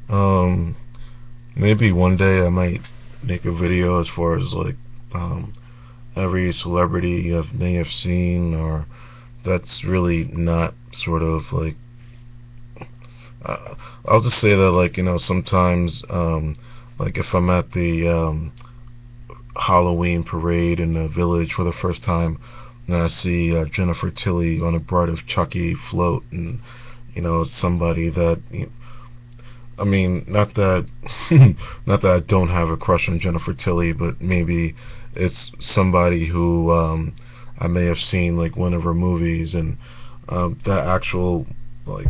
Um, Maybe one day I might make a video as far as like um, every celebrity I may have seen, or that's really not sort of like. Uh, I'll just say that, like, sometimes like if I'm at the Halloween parade in the village for the first time, and I see Jennifer Tilly on a Bride of Chucky float, and somebody that I mean, not that not that I don't have a crush on Jennifer Tilly, but maybe it's somebody who I may have seen like one of her movies, and that actual, like,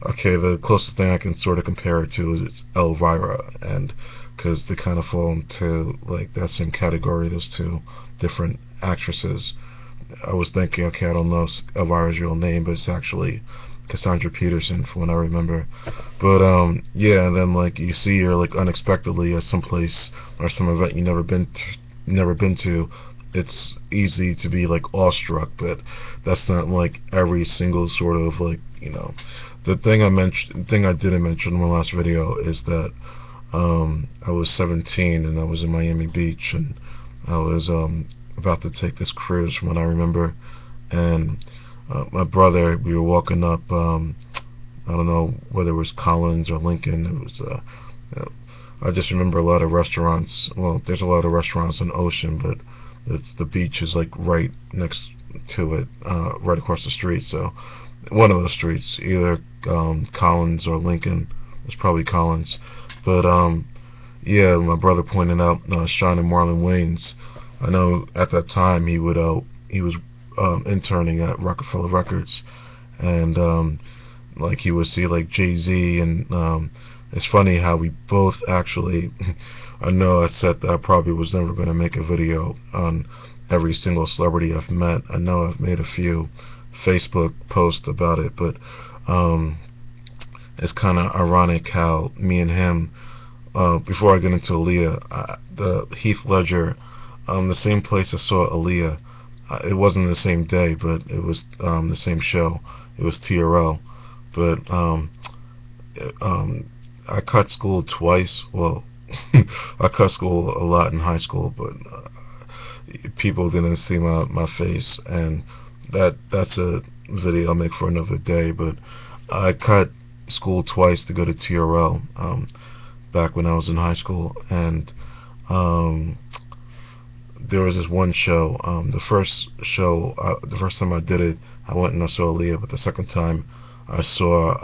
okay, the closest thing I can sort of compare it to is Elvira, and because they kind of fall into like that same category, those two different actresses. I was thinking, okay, I don't know Elvira's real name, but it's actually Cassandra Peterson, from what I remember. But yeah, and then like you see her like unexpectedly at some place or some event you never been to. It's easy to be like awestruck, but that's not like every single sort of like, the thing I didn't mention in my last video is that I was 17 and I was in Miami Beach, and I was about to take this cruise from what I remember, and my brother, we were walking up, I don't know whether it was Collins or Lincoln. It was I just remember a lot of restaurants. Well, there's a lot of restaurants on Ocean, but the beach is like right next to it, right across the street. So one of those streets, either Collins or Lincoln. It's probably Collins. But yeah, my brother pointed out Sean and Marlon Wayans. I know at that time he was interning at Rockefeller Records, and like he would see like Jay-Z, and it's funny how we both actually I know I said that I probably was never going to make a video on every single celebrity I've met. I know I've made a few Facebook posts about it, but it's kind of ironic how me and him, before I get into Aaliyah, the Heath Ledger, the same place I saw Aaliyah, it wasn't the same day, but it was the same show. It was TRL, but I cut school twice. Well, I cut school a lot in high school, but people didn't see my face, and that's a video I'll make for another day. But I cut school twice to go to TRL back when I was in high school, and there was this one show. The first time I did it, I went and I saw Aaliyah, but the second time I saw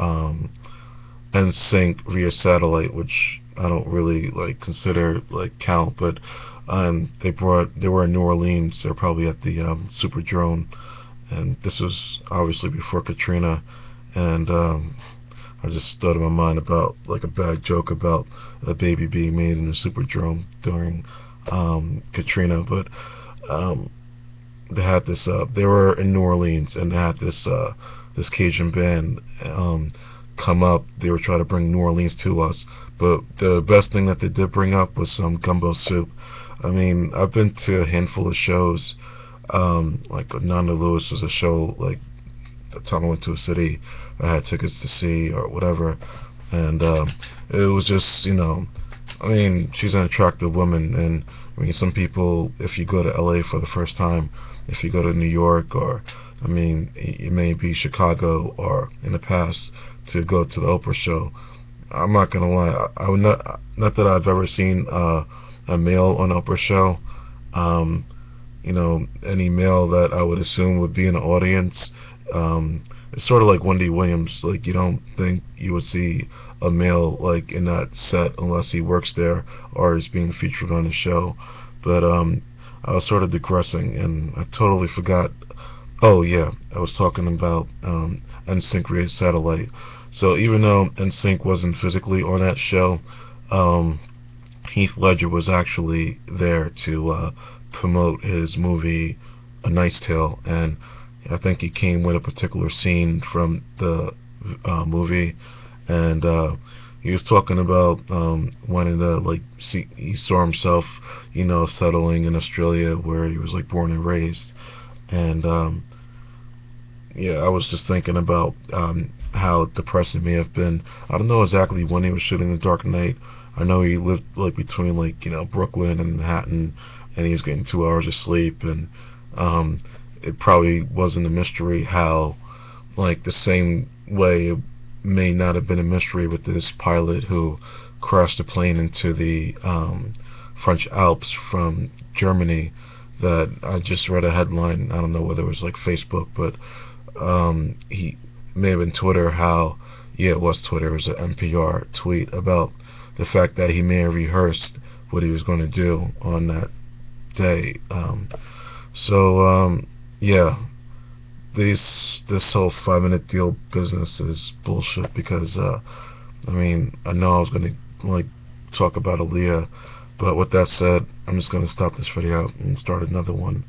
NSYNC via satellite, which I don't really like consider like count, but they were in New Orleans. They're probably at the Superdrome, and this was obviously before Katrina, and I just thought in my mind about like a bad joke about a baby being made in the Superdrome during Katrina, but they had this. They were in New Orleans, and they had this Cajun band come up. They were trying to bring New Orleans to us, but the best thing that they did bring up was some gumbo soup. I mean, I've been to a handful of shows. Like Nanda Lewis was a show like the time I went to a city I had tickets to see or whatever, and it was just, I mean, she's an attractive woman, and I mean, some people, if you go to LA for the first time, if you go to New York, or I mean, it may be Chicago, or in the past to go to the Oprah show, I'm not gonna lie, I would not that I've ever seen a male on Oprah show. Any male that I would assume would be in the audience. It's sort of like Wendy Williams. Like, you don't think you would see a male like in that set unless he works there or is being featured on the show. But I was sort of digressing, and I totally forgot. Oh yeah, I was talking about NSYNC via satellite. So even though NSYNC wasn't physically on that show, Heath Ledger was actually there to promote his movie A Knight's Tale, and I think he came with a particular scene from the movie, and he was talking about wanting to like see. He saw himself, settling in Australia where he was like born and raised, and yeah, I was just thinking about how depressing it may have been. I don't know exactly when he was shooting The Dark Knight. I know he lived like between like Brooklyn and Manhattan, and he was getting 2 hours of sleep, and it probably wasn't a mystery how, like, the same way it may not have been a mystery with this pilot who crashed a plane into the French Alps from Germany, that I just read a headline, I don't know whether it was like Facebook, but he may have been Twitter, how, yeah, it was Twitter, it was an NPR tweet about the fact that he may have rehearsed what he was going to do on that day. Yeah, this whole 5-minute deal business is bullshit, because I mean, I know I was going to like talk about Aaliyah, but with that said, I'm just going to stop this video and start another one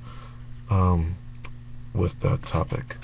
with that topic.